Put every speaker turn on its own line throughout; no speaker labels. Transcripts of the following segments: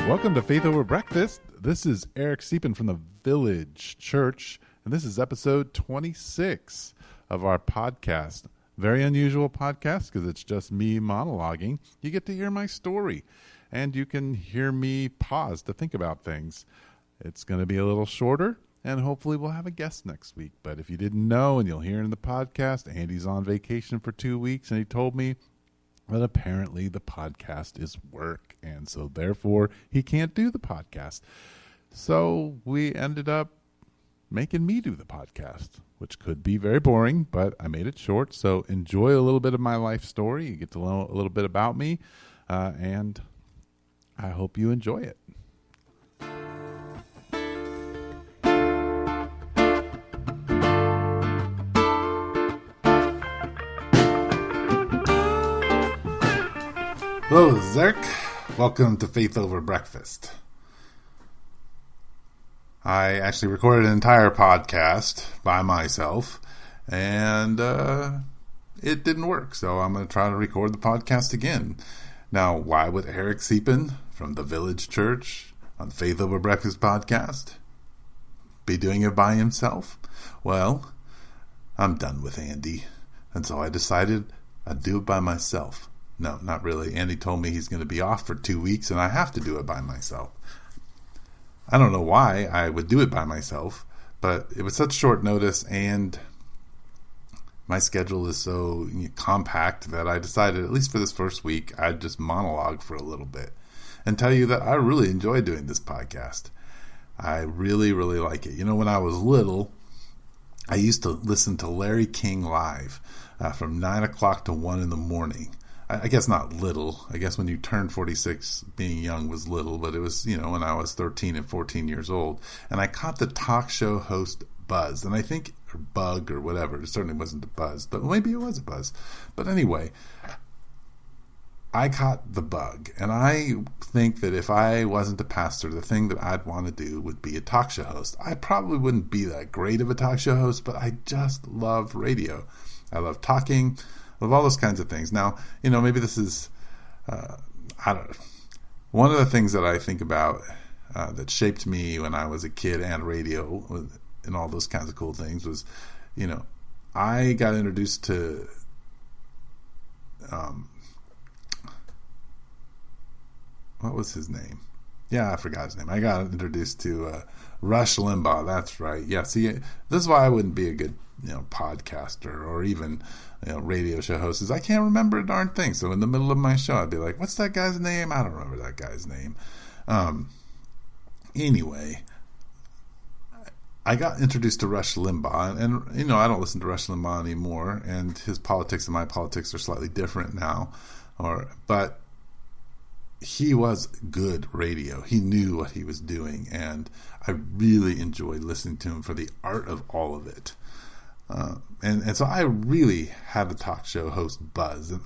Welcome to Faith Over Breakfast. This is Eric Deepen from the Village Church, and this is episode 26 of our podcast. Very unusual podcast because it's just me monologuing. You get to hear my story, and you can hear me pause to think about things. It's going to be a little shorter, and hopefully we'll have a guest next week. But if you didn't know, and you'll hear in the podcast, Andy's on vacation for 2 weeks, and he told me that apparently the podcast is work, and so therefore he can't do the podcast. So we ended up making me do the podcast, which could be very boring, but I made it short. So enjoy a little bit of my life story. You get to know a little bit about me, and I hope you enjoy it. Hello, this is Eric. Welcome to Faith Over Breakfast. I actually recorded an entire podcast by myself, and it didn't work, so I'm going to try to record the podcast again. Now, why would Eric Deepen from the Village Church on Faith Over Breakfast podcast be doing it by himself? Well, I'm done with Andy, and so I decided I'd do it by myself. No, not really. Andy told me he's going to be off for 2 weeks, and I have to do it by myself. I don't know why I would do it by myself, but it was such short notice, and my schedule is so compact that I decided, at least for this first week, I'd just monologue for a little bit and tell you that I really enjoy doing this podcast. I really, really like it. You know, when I was little, I used to listen to Larry King live from 9 o'clock to 1 in the morning. I guess not little. I guess when you turn 46, being young was little, but it was, when I was 13 and 14 years old. And I caught the talk show host buzz, and I think, or bug or whatever. It certainly wasn't a buzz, but maybe it was a buzz. But anyway, I caught the bug, and I think that if I wasn't a pastor, the thing that I'd want to do would be a talk show host. I probably wouldn't be that great of a talk show host, but I just love radio. I love talking. Of all those kinds of things. Now, maybe this is, one of the things that I think about that shaped me when I was a kid and radio and all those kinds of cool things was, I got introduced to, what was his name? Yeah, I forgot his name. I got introduced to Rush Limbaugh. That's right. Yeah, see, this is why I wouldn't be a good, podcaster or even, radio show host. Is I can't remember a darn thing. So in the middle of my show, I'd be like, what's that guy's name? I don't remember that guy's name. Anyway, I got introduced to Rush Limbaugh, and, I don't listen to Rush Limbaugh anymore, and his politics and my politics are slightly different now, but he was good radio. He knew what he was doing, and I really enjoyed listening to him for the art of all of it. And so I really had the talk show host bug.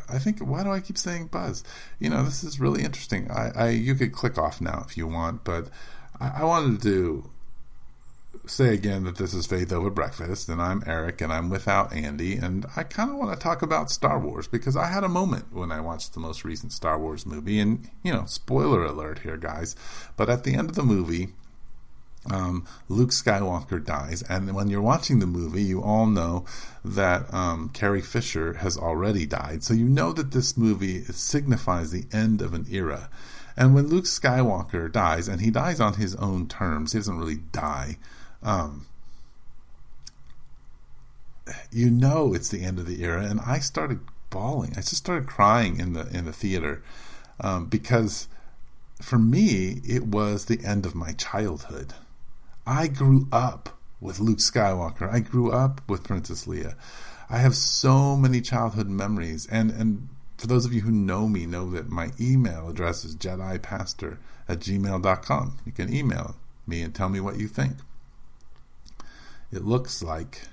I think, why do I keep saying buzz? This is really interesting. You could click off now if you want, but I wanted to say again that this is Faith Over Breakfast, and I'm Eric, and I'm without Andy, and I kind of want to talk about Star Wars, because I had a moment when I watched the most recent Star Wars movie, and, spoiler alert here, guys, but at the end of the movie, Luke Skywalker dies, and when you're watching the movie, you all know that Carrie Fisher has already died, so you know that this movie signifies the end of an era. And when Luke Skywalker dies, and he dies on his own terms, he doesn't really die, it's the end of the era, and I started bawling. I just started crying in the theater, because for me, it was the end of my childhood. I grew up with Luke Skywalker. I grew up with Princess Leia. I have so many childhood memories. And for those of you who know me, know that my email address is jedipastor@gmail.com. You can email me and tell me what you think. It looks like,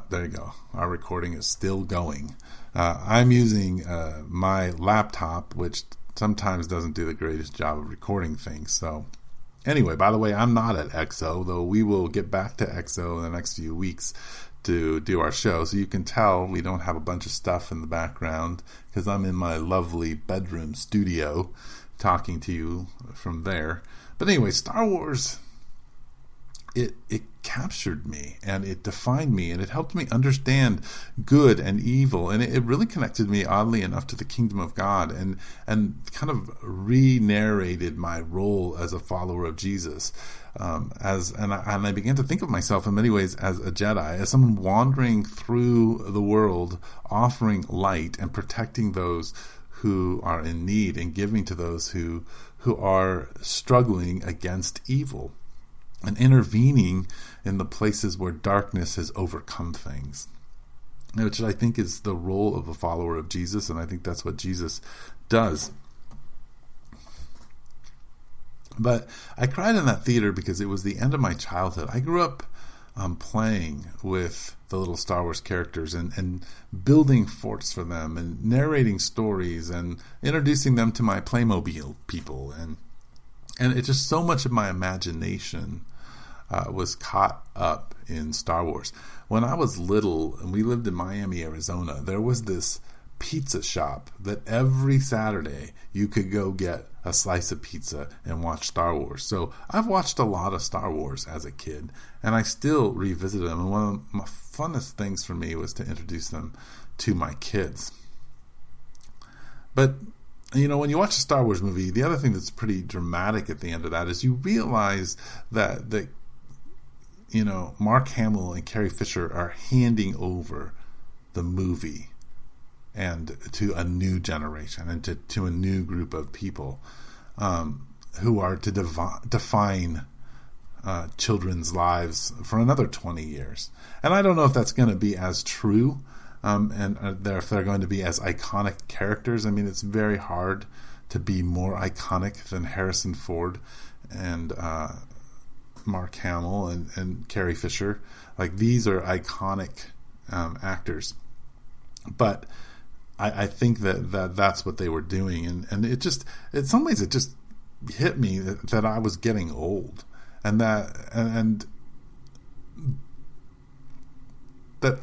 there you go. Our recording is still going. I'm using my laptop, which sometimes doesn't do the greatest job of recording things. So anyway, by the way, I'm not at EXO, though we will get back to EXO in the next few weeks to do our show. So you can tell we don't have a bunch of stuff in the background because I'm in my lovely bedroom studio talking to you from there. But anyway, Star Wars, it captured me, and it defined me, and it helped me understand good and evil, and it really connected me, oddly enough, to the kingdom of God, and kind of re-narrated my role as a follower of Jesus. I began to think of myself in many ways as a Jedi, as someone wandering through the world, offering light and protecting those who are in need, and giving to those who are struggling against evil, and intervening in the places where darkness has overcome things, which I think is the role of a follower of Jesus, and I think that's what Jesus does. But I cried in that theater because it was the end of my childhood. I grew up playing with the little Star Wars characters and building forts for them and narrating stories and introducing them to my Playmobil people. And it's just so much of my imagination was caught up in Star Wars. When I was little and we lived in Miami, Arizona, there was this pizza shop that every Saturday you could go get a slice of pizza and watch Star Wars. So I've watched a lot of Star Wars as a kid, and I still revisit them. And one of my funnest things for me was to introduce them to my kids. But when you watch a Star Wars movie, the other thing that's pretty dramatic at the end of that is you realize that Mark Hamill and Carrie Fisher are handing over the movie and to a new generation and to a new group of people who are to define children's lives for another 20 years. And I don't know if that's going to be as true, and if they're going to be as iconic characters. I mean, it's very hard to be more iconic than Harrison Ford and Mark Hamill and Carrie Fisher. Like, these are iconic actors. But I think that's what they were doing, and it just, in some ways, it just hit me that I was getting old, and that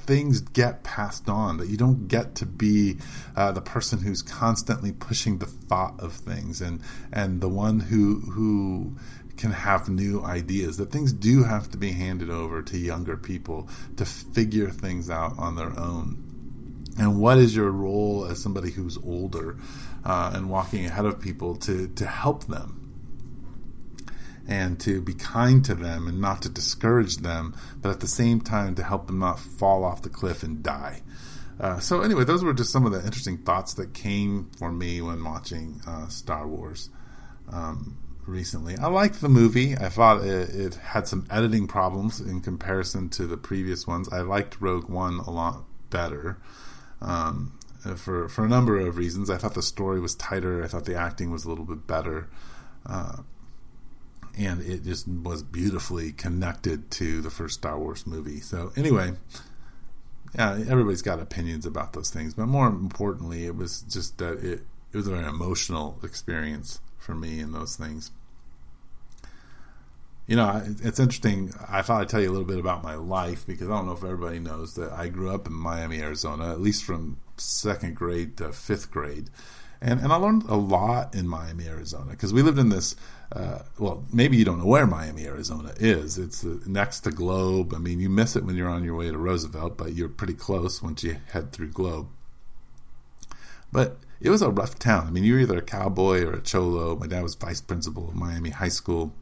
things get passed on, that you don't get to be the person who's constantly pushing the thought of things, and the one who can have new ideas, that things do have to be handed over to younger people to figure things out on their own. And what is your role as somebody who's older and walking ahead of people to help them and to be kind to them and not to discourage them, but at the same time to help them not fall off the cliff and die? So anyway, those were just some of the interesting thoughts that came for me when watching Star Wars recently. I liked the movie. I thought it had some editing problems in comparison to the previous ones. I liked Rogue One a lot better. For a number of reasons. I thought the story was tighter. I thought the acting was a little bit better. And it just was beautifully connected to the first Star Wars movie. So anyway, yeah, everybody's got opinions about those things. But more importantly, it was just that it was a very emotional experience for me in those things. It's interesting. I thought I'd tell you a little bit about my life, because I don't know if everybody knows that I grew up in Miami, Arizona, at least from 2nd grade to 5th grade. And I learned a lot in Miami, Arizona, because we lived in this, maybe you don't know where Miami, Arizona is. It's next to Globe. I mean, you miss it when you're on your way to Roosevelt, but you're pretty close once you head through Globe. But it was a rough town. I mean, you're either a cowboy or a cholo. My dad was vice principal of Miami High School.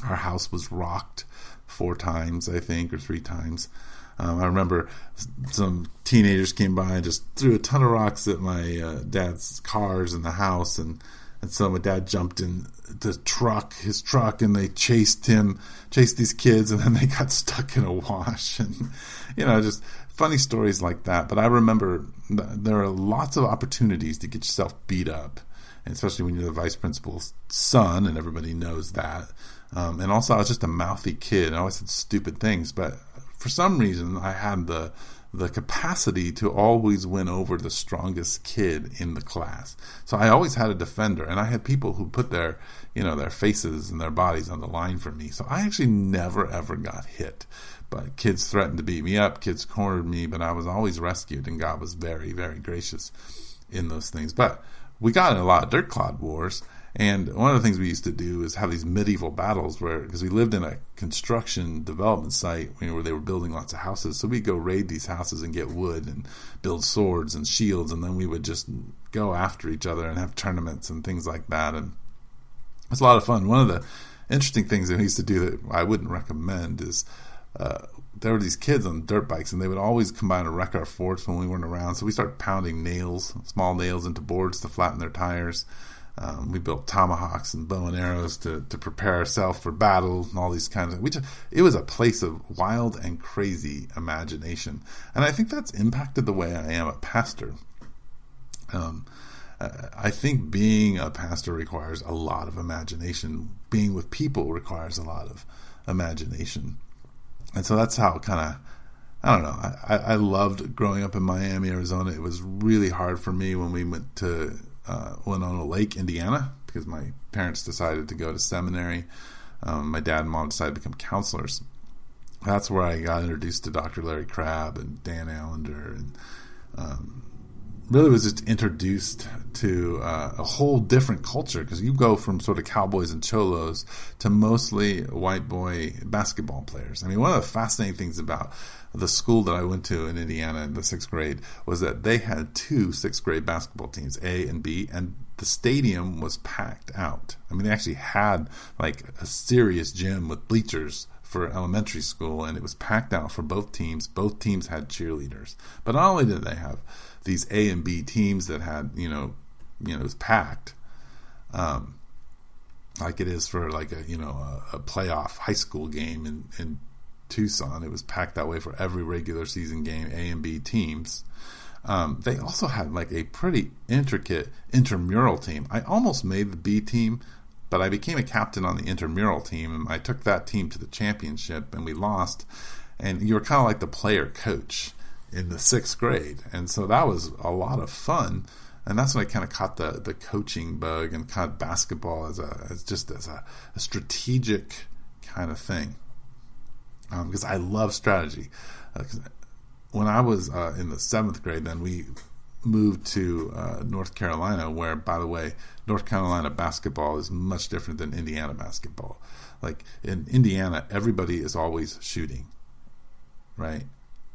Our house was rocked 4 times, I think, or 3 times. I remember some teenagers came by and just threw a ton of rocks at my dad's cars in the house, and so my dad jumped in his truck, and they chased these kids, and then they got stuck in a wash, and just funny stories like that. But I remember there are lots of opportunities to get yourself beat up, and especially when you're the vice principal's son, and everybody knows that. And also, I was just a mouthy kid. I always said stupid things, but for some reason, I had the capacity to always win over the strongest kid in the class. So I always had a defender, and I had people who put their faces and their bodies on the line for me. So I actually never, ever got hit. But kids threatened to beat me up. Kids cornered me, but I was always rescued, and God was very, very gracious in those things. But we got in a lot of dirt clod wars, And one of the things we used to do is have these medieval battles because we lived in a construction development site where they were building lots of houses. So we'd go raid these houses and get wood and build swords and shields, and then we would just go after each other and have tournaments and things like that. And it's a lot of fun. One of the interesting things that we used to do that I wouldn't recommend is there were these kids on dirt bikes, and they would always come by and wreck our forts when we weren't around. So we started pounding small nails into boards to flatten their tires. We built tomahawks and bow and arrows to prepare ourselves for battle and all these kinds of. It was a place of wild and crazy imagination, and I think that's impacted the way I am a pastor. I think being a pastor requires a lot of imagination. Being with people requires a lot of imagination, and so that's how I don't know. I loved growing up in Miami, Arizona. It was really hard for me when we went to Winona Lake, Indiana, because my parents decided to go to seminary. My dad and mom decided to become counselors. That's where I got introduced to Dr. Larry Crabb and Dan Allender, and really was just introduced to a whole different culture, because you go from sort of cowboys and cholos to mostly white boy basketball players. I mean, one of the fascinating things about the school that I went to in Indiana in the 6th grade was that they had 2 6th grade basketball teams, A and B, and the stadium was packed out. I mean, they actually had like a serious gym with bleachers for elementary school, and it was packed out for both teams. Both teams had cheerleaders. But not only did they have these A and B teams that had, it was packed, like it is for like a playoff high school game in Tucson. It was packed that way for every regular season game, A and B teams. They also had like a pretty intricate intramural team. I almost made the B team, but I became a captain on the intramural team, and I took that team to the championship, and we lost. And you were kind of like the player coach in the 6th grade, and so that was a lot of fun. And that's when I kind of caught the coaching bug and caught basketball as a strategic kind of thing. Because I love strategy. When I was in the 7th grade, then we moved to North Carolina, where, by the way, North Carolina basketball is much different than Indiana basketball. Like in Indiana, everybody is always shooting, right?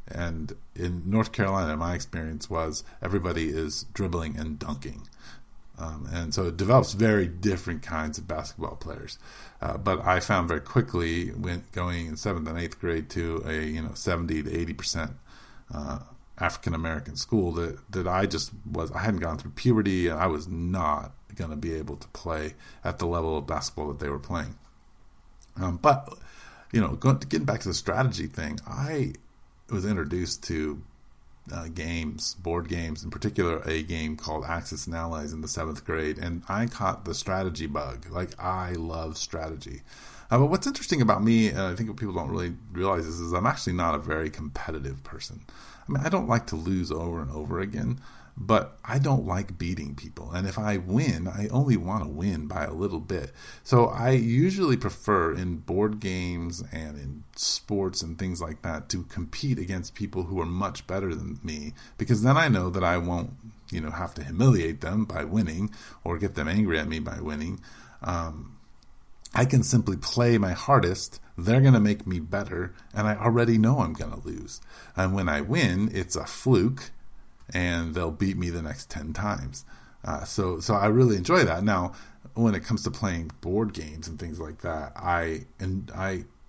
And in North Carolina, my experience was everybody is dribbling and dunking. And so it develops very different kinds of basketball players. But I found very quickly, when going in 7th and 8th grade to a 70 to 80% African American school, that I hadn't gone through puberty, and I was not going to be able to play at the level of basketball that they were playing. But getting back to the strategy thing, I was introduced to board games, in particular a game called Axis and Allies in the 7th grade, and I caught the strategy bug. Like, I love strategy. But what's interesting about me, and I think what people don't really realize is I'm actually not a very competitive person. I mean, I don't like to lose over and over again, but I don't like beating people. And if I win, I only want to win by a little bit. So I usually prefer in board games and in sports and things like that to compete against people who are much better than me, because then I know that I won't, have to humiliate them by winning or get them angry at me by winning. I can simply play my hardest. They're going to make me better, and I already know I'm going to lose. And when I win, it's a fluke, and they'll beat me the next 10 times. So I really enjoy that. Now, when it comes to playing board games and things like that, I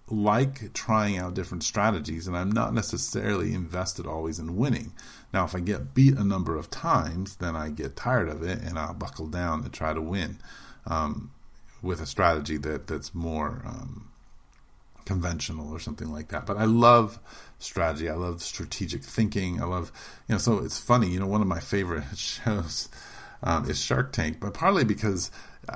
like trying out different strategies, and I'm not necessarily invested always in winning. Now, if I get beat a number of times, then I get tired of it, and I'll buckle down and try to win with a strategy that's more conventional or something like that. But I love strategy. I love strategic thinking. I love, so it's funny, one of my favorite shows is Shark Tank, but partly because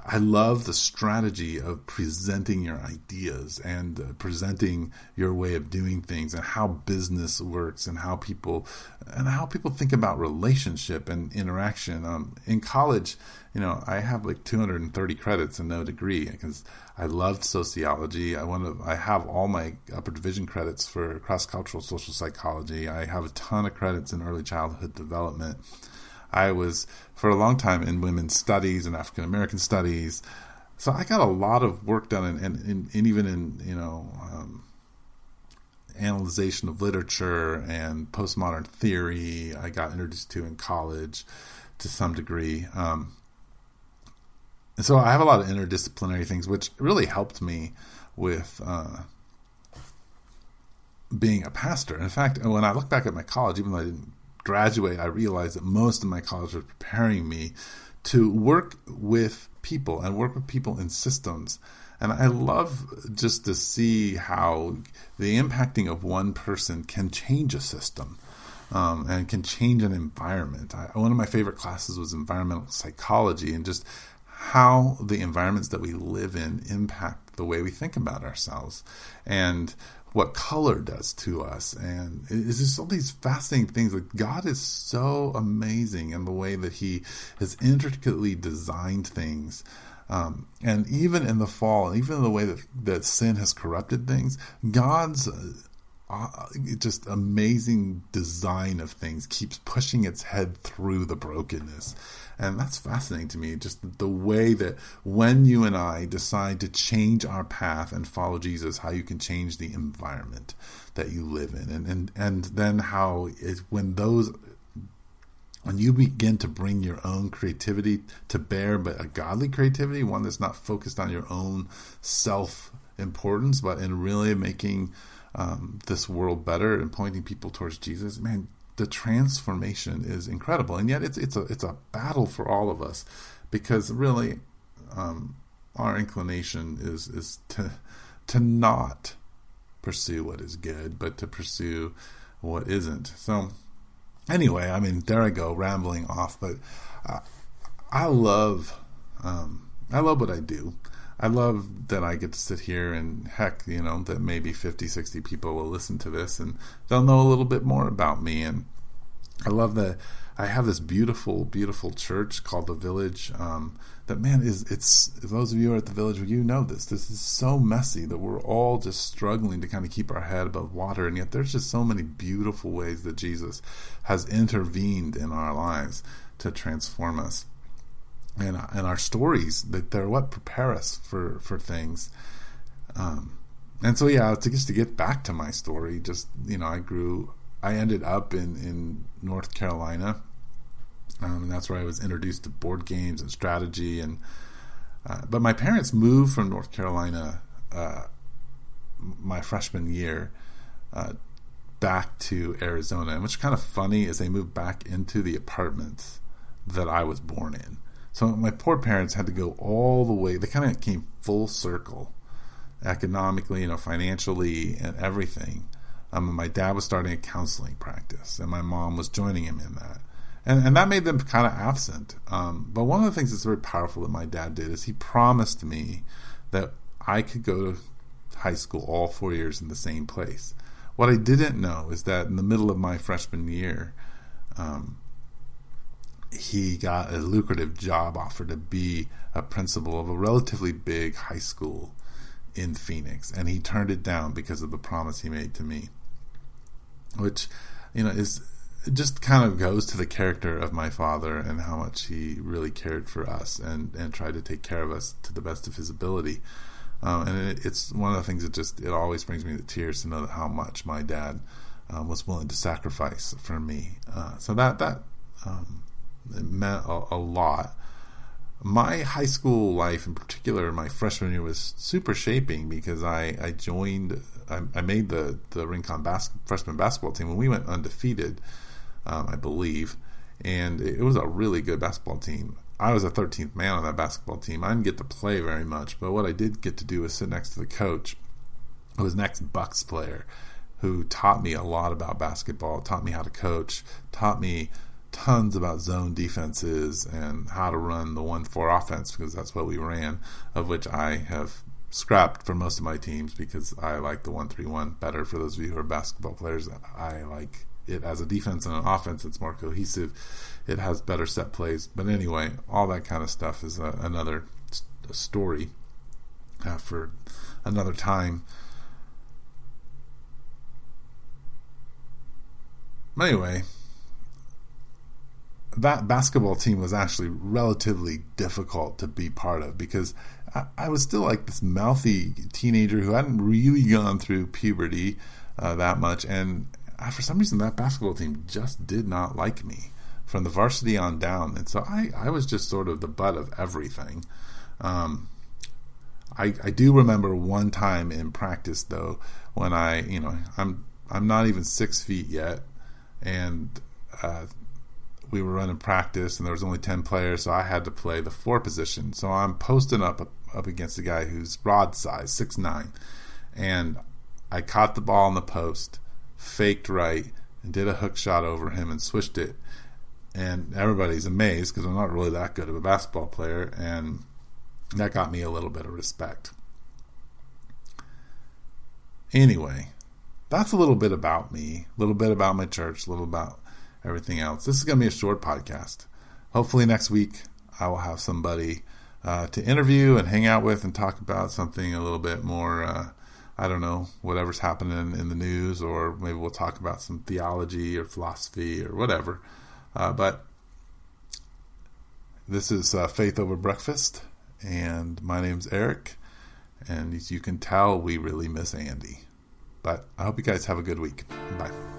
I love the strategy of presenting your ideas and presenting your way of doing things and how business works and how people think about relationship and interaction. In college, I have like 230 credits and no degree because I loved sociology. I have all my upper division credits for cross-cultural social psychology. I have a ton of credits in early childhood development. I was for a long time in women's studies and African American studies. So I got a lot of work done, and even in analyzation of literature and postmodern theory. I got introduced to in college to some degree. And so I have a lot of interdisciplinary things, which really helped me with being a pastor. In fact, when I look back at my college, even though I didn't graduate, I realized that most of my college was preparing me to work with people and work with people in systems. And I love just to see how the impacting of one person can change a system and can change an environment. One of my favorite classes was environmental psychology, and just how the environments that we live in impact the way we think about ourselves and what color does to us. And it's just all these fascinating things. Like, God is so amazing in the way that he has intricately designed things. And even in the fall, even in the way that sin has corrupted things, God's just amazing design of things keeps pushing its head through the brokenness. And that's fascinating to me, just the way that when you and I decide to change our path and follow Jesus, how you can change the environment that you live in. And then how when you begin to bring your own creativity to bear, but a godly creativity, one that's not focused on your own self-importance, but in really making this world better and pointing people towards Jesus, man, the transformation is incredible. And yet it's a battle for all of us, because really our inclination is to not pursue what is good, but to pursue what isn't. So anyway, I mean, there I go, rambling off, but I love what I do. I love that I get to sit here and heck, that maybe 50, 60 people will listen to this and they'll know a little bit more about me. And I love that I have this beautiful, beautiful church called The Village. That, man, it's those of you who are at The Village, you know this is so messy that we're all just struggling to kind of keep our head above water. And yet there's just so many beautiful ways that Jesus has intervened in our lives to transform us. And our stories, that they're what prepare us for things. And so, to get back to my story, just, I ended up in North Carolina. And that's where I was introduced to board games and strategy. But my parents moved from North Carolina my freshman year back to Arizona. And what's kind of funny is they moved back into the apartments that I was born in. So my poor parents had to go all the way. They kind of came full circle economically, financially and everything. My dad was starting a counseling practice, and my mom was joining him in that. And that made them kind of absent. But one of the things that's very powerful that my dad did is he promised me that I could go to high school all 4 years in the same place. What I didn't know is that in the middle of my freshman year, he got a lucrative job offer to be a principal of a relatively big high school in Phoenix. And he turned it down because of the promise he made to me, which, is just kind of goes to the character of my father and how much he really cared for us and tried to take care of us to the best of his ability. And it's one of the things that it always brings me to tears to know how much my dad was willing to sacrifice for me. So that it meant a lot. My high school life, in particular, my freshman year, was super shaping because I made the Rincon freshman basketball team, and we went undefeated, I believe, and it was a really good basketball team. I was a 13th man on that basketball team. I didn't get to play very much, but what I did get to do was sit next to the coach, who was an ex-Bucks player, who taught me a lot about basketball, taught me how to coach, taught me tons about zone defenses and how to run the 1-4 offense, because that's what we ran, of which I have scrapped for most of my teams because I like the 1-3-1 better. For those of you who are basketball players, I like it as a defense and an offense. It's more cohesive. It has better set plays. But anyway, all that kind of stuff is another story for another time. Anyway, that basketball team was actually relatively difficult to be part of because I was still like this mouthy teenager who hadn't really gone through puberty that much, and for some reason that basketball team just did not like me from the varsity on down, and so I was just sort of the butt of everything. I do remember one time in practice though when I'm not even 6 feet yet, and we were running practice and there was only 10 players, so I had to play the 4 position. So I'm posting up against a guy who's rod size, 6'9", and I caught the ball in the post, faked right, and did a hook shot over him and swished it. And everybody's amazed because I'm not really that good of a basketball player, and that got me a little bit of respect. Anyway, that's a little bit about me, a little bit about my church, a little about everything else. This is going to be a short podcast. Hopefully next week I will have somebody to interview and hang out with and talk about something a little bit more, I don't know, whatever's happening in the news, or maybe we'll talk about some theology or philosophy or whatever. But this is Faith Over Breakfast, and my name's Eric, and as you can tell, we really miss Andy. But I hope you guys have a good week. Bye.